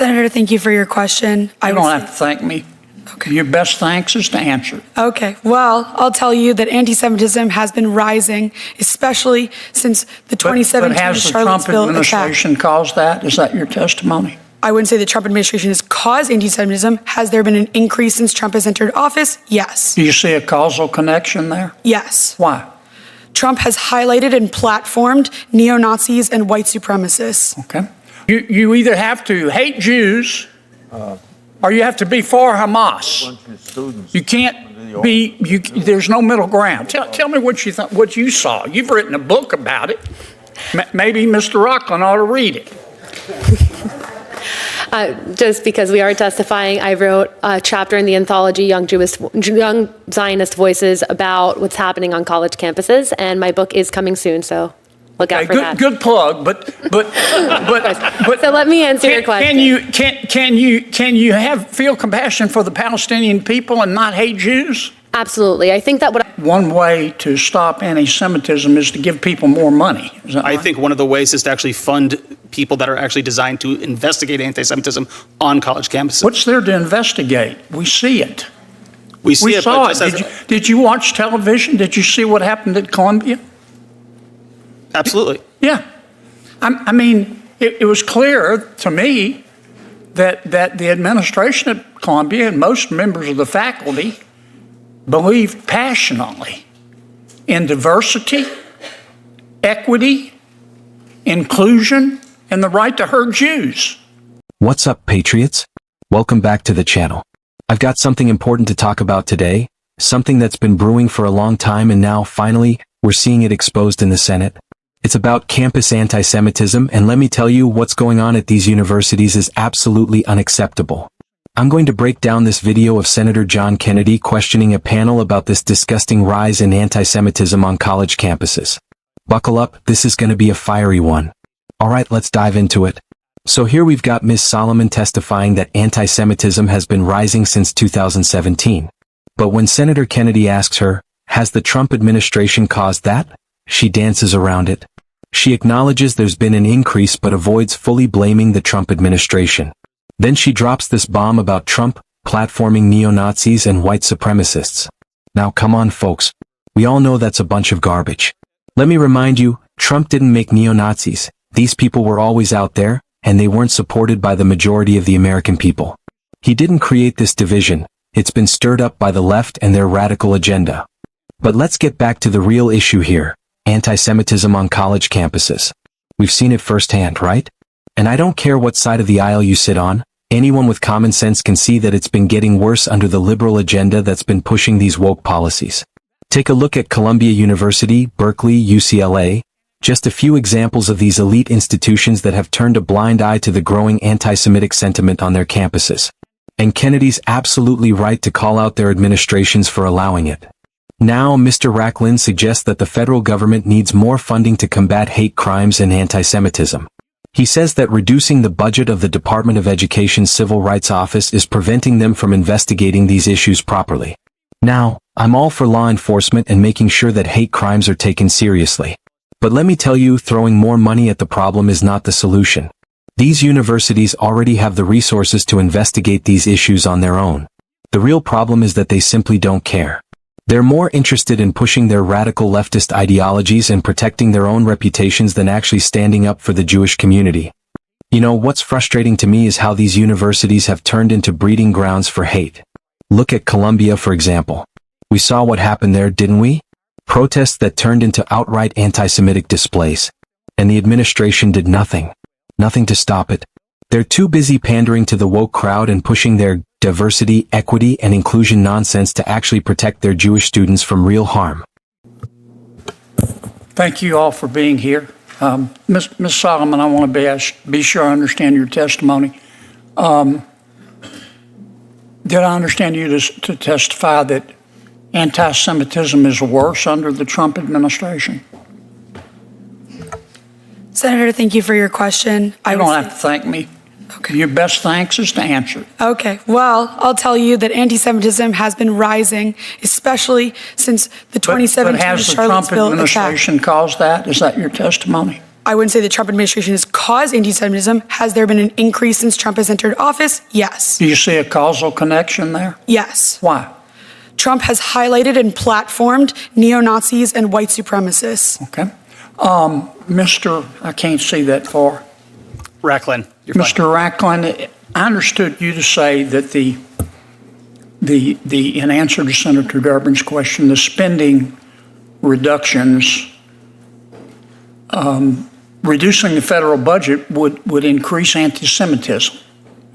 Senator, thank you for your question. You don't have to thank me. Okay. Your best thanks is to answer. Okay. Well, I'll tell you that anti-Semitism has been rising, especially since the 2017 but has the Charlottesville Trump administration caused that? Is that your testimony? I wouldn't say the Trump administration has caused anti-Semitism. Has there been an increase since Trump has entered office? Yes. Do you see a causal connection there? Yes. Why? Trump has highlighted and platformed neo-Nazis and white supremacists. Okay. You either have to hate Jews or you have to be for Hamas. You can't be, there's no middle ground. Tell me what you saw. You've written a book about it. Maybe Mr. Rockland ought to read it. Just because we are testifying, I wrote a chapter in the anthology Young Zionist Voices about what's happening on college campuses, and my book is coming soon, so look out for that. Good plug, but so let me answer your question. Can you feel compassion for the Palestinian people and not hate Jews? Absolutely. I think that one way to stop anti-Semitism is to give people more money. Is that right? I think one of the ways is to actually fund people that are actually designed to investigate anti-Semitism on college campuses. What's there to investigate? We see it. We saw it. Did you watch television? Did you see what happened at Columbia? Absolutely. Yeah. I mean, it was clear to me that the administration at Columbia and most members of the faculty believed passionately in diversity, equity, inclusion, and the right to hurt Jews. What's up, Patriots? Welcome back to the channel. I've got something important to talk about today, something that's been brewing for a long time and now, finally, we're seeing it exposed in the Senate. It's about campus anti-Semitism, and let me tell you, what's going on at these universities is absolutely unacceptable. I'm going to break down this video of Senator John Kennedy questioning a panel about this disgusting rise in anti-Semitism on college campuses. Buckle up, this is going to be a fiery one. Alright, let's dive into it. So here we've got Ms. Solomon testifying that anti-Semitism has been rising since 2017. But when Senator Kennedy asks her, has the Trump administration caused that? She dances around it. She acknowledges there's been an increase but avoids fully blaming the Trump administration. Then she drops this bomb about Trump platforming neo-Nazis and white supremacists. Now come on folks, we all know that's a bunch of garbage. Let me remind you, Trump didn't make neo-Nazis. These people were always out there, and they weren't supported by the majority of the American people. He didn't create this division. It's been stirred up by the left and their radical agenda. But let's get back to the real issue here, anti-Semitism on college campuses. We've seen it firsthand, right? And I don't care what side of the aisle you sit on, anyone with common sense can see that it's been getting worse under the liberal agenda that's been pushing these woke policies. Take a look at Columbia University, Berkeley, UCLA, just a few examples of these elite institutions that have turned a blind eye to the growing anti-Semitic sentiment on their campuses. And Kennedy's absolutely right to call out their administrations for allowing it. Now, Mr. Racklin suggests that the federal government needs more funding to combat hate crimes and anti-Semitism. He says that reducing the budget of the Department of Education's Civil Rights Office is preventing them from investigating these issues properly. Now, I'm all for law enforcement and making sure that hate crimes are taken seriously. But let me tell you, throwing more money at the problem is not the solution. These universities already have the resources to investigate these issues on their own. The real problem is that they simply don't care. They're more interested in pushing their radical leftist ideologies and protecting their own reputations than actually standing up for the Jewish community. You know, what's frustrating to me is how these universities have turned into breeding grounds for hate. Look at Columbia, for example. We saw what happened there, didn't we? Protests that turned into outright anti-Semitic displays. And the administration did nothing. Nothing to stop it. They're too busy pandering to the woke crowd and pushing their diversity, equity, and inclusion nonsense to actually protect their Jewish students from real harm. Thank you all for being here. Ms. Solomon, I want to be sure I understand your testimony. Did I understand you to testify that anti-Semitism is worse under the Trump administration? Senator, thank you for your question. You don't have to thank me. Okay. Your best thanks is to answer. Okay. Well, I'll tell you that anti-Semitism has been rising, especially since the 2017 But has the Trump Charlottesville administration caused that? Is that your testimony? I wouldn't say the Trump administration has caused anti-Semitism. Has there been an increase since Trump has entered office? Yes. Do you see a causal connection there? Yes. Why? Trump has highlighted and platformed neo-Nazis and white supremacists. Okay. I can't see that far. Racklin, you're fine. Mr. Racklin, I understood you to say that in answer to Senator Durbin's question, the spending reductions, reducing the federal budget would increase anti-Semitism.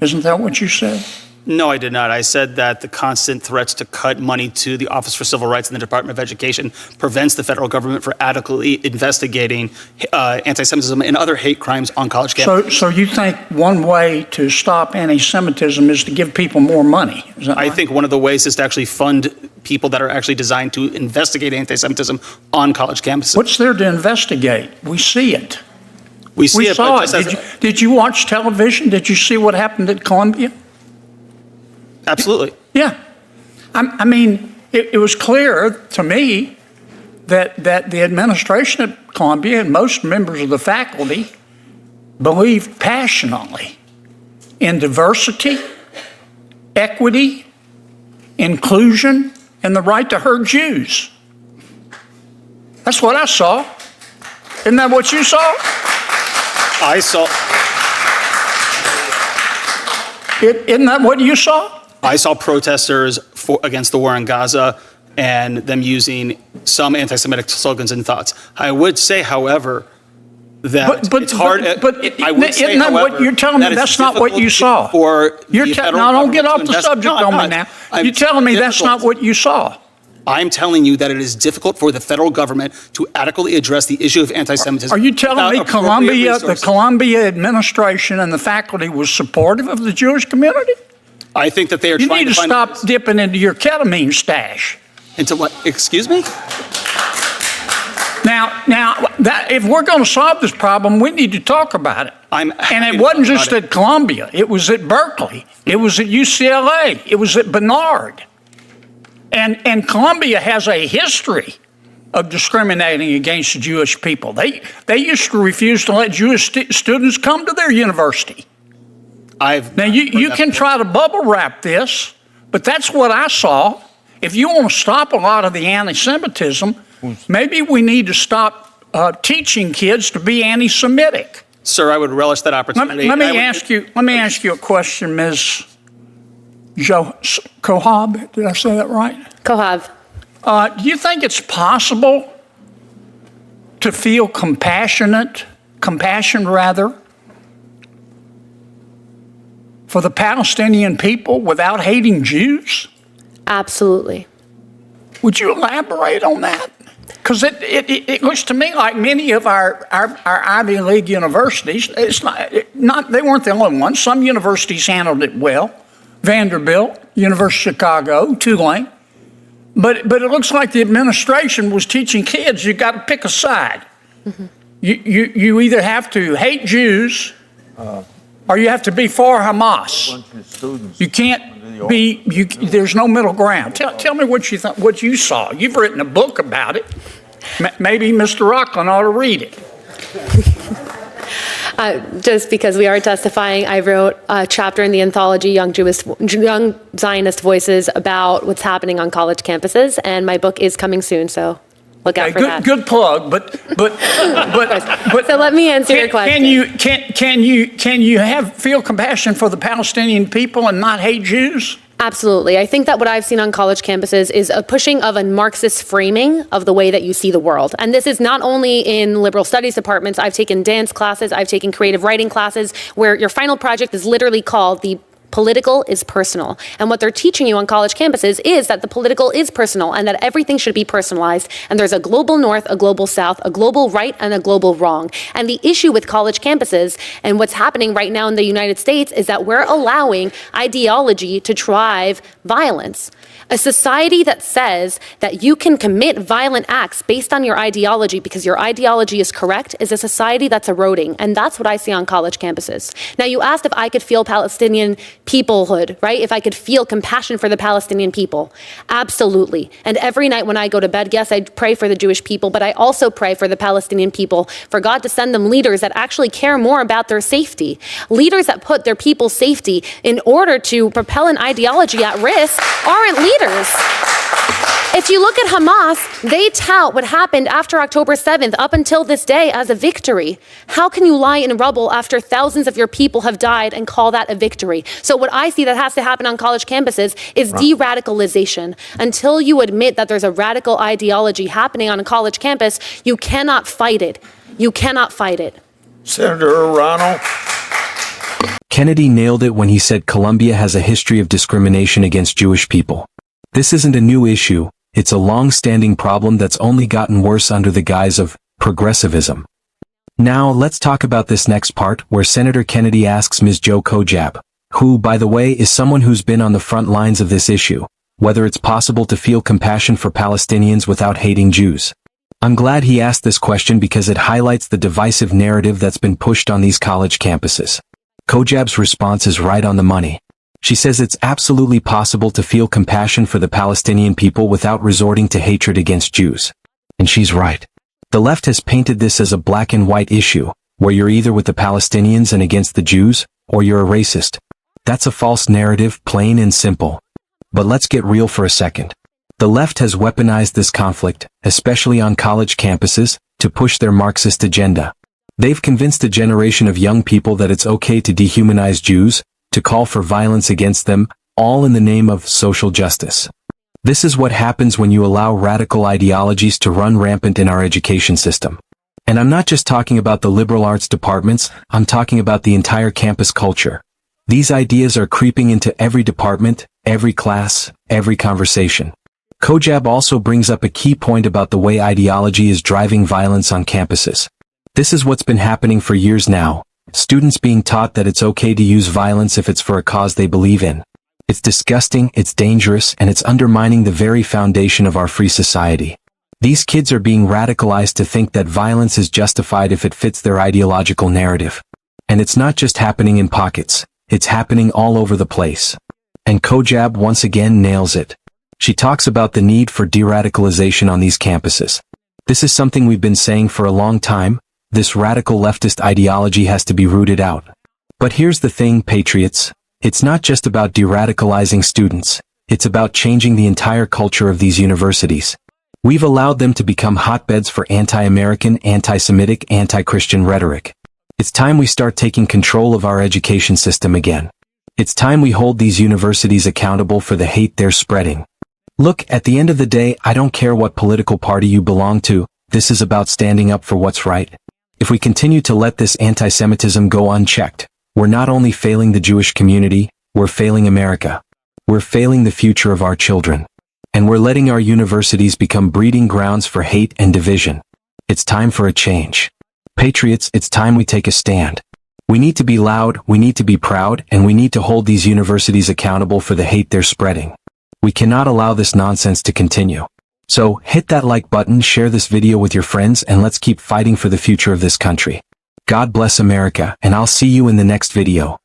Isn't that what you said? No, I did not. I said that the constant threats to cut money to the Office for Civil Rights and the Department of Education prevents the federal government from adequately investigating anti-Semitism and other hate crimes on college campuses. So you think one way to stop anti-Semitism is to give people more money? Is that right? I think one of the ways is to actually fund people that are actually designed to investigate anti-Semitism on college campuses. What's there to investigate? We see it. We see saw but it. Did you watch television? Did you see what happened at Columbia? Absolutely. Yeah. I mean, it was clear to me that the administration at Columbia and most members of the faculty believed passionately in diversity, equity, inclusion, and the right to hurt Jews. That's what I saw. Isn't that what you saw? I saw. Isn't that what you saw? I saw protesters against the war in Gaza and them using some anti-Semitic slogans and thoughts. I would say, however, that it's hard. I would say, isn't that however, what you're telling me? That's not what you saw. Now, don't get off the subject on me now. You're telling me that's not what you saw. I'm telling you that it is difficult for the federal government to adequately address the issue of anti-Semitism. Are you telling me the Columbia administration and the faculty was supportive of the Jewish community? I think that they are trying to find... You need to stop dipping into your ketamine stash. Into what? Excuse me? Now, if we're going to solve this problem, we need to talk about it. And it wasn't just at Columbia. It was at Berkeley. It was at UCLA. It was at Barnard. And Columbia has a history of discriminating against Jewish people. They used to refuse to let Jewish students come to their university. Now, you can try to bubble wrap this, but that's what I saw. If you want to stop a lot of the anti-Semitism, maybe we need to stop teaching kids to be anti-Semitic. Sir, I would relish that opportunity. Let me ask you a question, Ms. Kohab. Did I say that right? Kohav. Do you think it's possible to feel compassion for the Palestinian people without hating Jews? Absolutely. Would you elaborate on that? Because it looks to me like many of our Ivy League universities, it's not they weren't the only ones. Some universities handled it well. Vanderbilt, University of Chicago, Tulane. But it looks like the administration was teaching kids you got to pick a side. Mm-hmm. You either have to hate Jews or you have to be for Hamas. You can't be. There's no middle ground. Tell me what you saw. You've written a book about it. Maybe Mr. Rocklin ought to read it. Just because we are testifying, I wrote a chapter in the anthology Young Zionist Voices about what's happening on college campuses, and my book is coming soon. So. Look out for that. Good plug, but so let me answer your question. Can you feel compassion for the Palestinian people and not hate Jews? Absolutely. I think that what I've seen on college campuses is a pushing of a Marxist framing of the way that you see the world. And this is not only in liberal studies departments. I've taken dance classes, I've taken creative writing classes, where your final project is literally called the political is personal. And what they're teaching you on college campuses is that the political is personal and that everything should be personalized. And there's a global north, a global south, a global right, and a global wrong. And the issue with college campuses and what's happening right now in the United States is that we're allowing ideology to drive violence. A society that says that you can commit violent acts based on your ideology because your ideology is correct is a society that's eroding. And that's what I see on college campuses. Now, you asked if I could feel Palestinian peoplehood, right? If I could feel compassion for the Palestinian people, absolutely. And every night when I go to bed, yes, I pray for the Jewish people, but I also pray for the Palestinian people, for God to send them leaders that actually care more about their safety, leaders that put their people's safety in order to propel an ideology at risk aren't leaders. If you look at Hamas, they tout what happened after October 7th up until this day as a victory. How can you lie in rubble after thousands of your people have died and call that a victory? So what I see that has to happen on college campuses is de-radicalization. Until you admit that there's a radical ideology happening on a college campus, you cannot fight it. You cannot fight it. Senator Ronald. Kennedy nailed it when he said Columbia has a history of discrimination against Jewish people. This isn't a new issue. It's a long-standing problem that's only gotten worse under the guise of progressivism. Now, let's talk about this next part, where Senator Kennedy asks Ms. Jo Kojab, who, by the way, is someone who's been on the front lines of this issue, whether it's possible to feel compassion for Palestinians without hating Jews. I'm glad he asked this question because it highlights the divisive narrative that's been pushed on these college campuses. Kojab's response is right on the money. She says it's absolutely possible to feel compassion for the Palestinian people without resorting to hatred against Jews. And she's right. The left has painted this as a black and white issue, where you're either with the Palestinians and against the Jews, or you're a racist. That's a false narrative, plain and simple. But let's get real for a second. The left has weaponized this conflict, especially on college campuses, to push their Marxist agenda. They've convinced a generation of young people that it's okay to dehumanize Jews, to call for violence against them, all in the name of social justice. This is what happens when you allow radical ideologies to run rampant in our education system. And I'm not just talking about the liberal arts departments, I'm talking about the entire campus culture. These ideas are creeping into every department, every class, every conversation. Kojab also brings up a key point about the way ideology is driving violence on campuses. This is what's been happening for years now. Students being taught that it's okay to use violence if it's for a cause they believe in. It's disgusting, it's dangerous, and it's undermining the very foundation of our free society. These kids are being radicalized to think that violence is justified if it fits their ideological narrative. And it's not just happening in pockets, it's happening all over the place. And Kojab once again nails it. She talks about the need for deradicalization on these campuses. This is something we've been saying for a long time. This radical leftist ideology has to be rooted out. But here's the thing, Patriots. It's not just about deradicalizing students. It's about changing the entire culture of these universities. We've allowed them to become hotbeds for anti-American, anti-Semitic, anti-Christian rhetoric. It's time we start taking control of our education system again. It's time we hold these universities accountable for the hate they're spreading. Look, at the end of the day, I don't care what political party you belong to. This is about standing up for what's right. If we continue to let this anti-Semitism go unchecked, we're not only failing the Jewish community, we're failing America. We're failing the future of our children. And we're letting our universities become breeding grounds for hate and division. It's time for a change. Patriots, it's time we take a stand. We need to be loud, we need to be proud, and we need to hold these universities accountable for the hate they're spreading. We cannot allow this nonsense to continue. So, hit that like button, share this video with your friends, and let's keep fighting for the future of this country. God bless America, and I'll see you in the next video.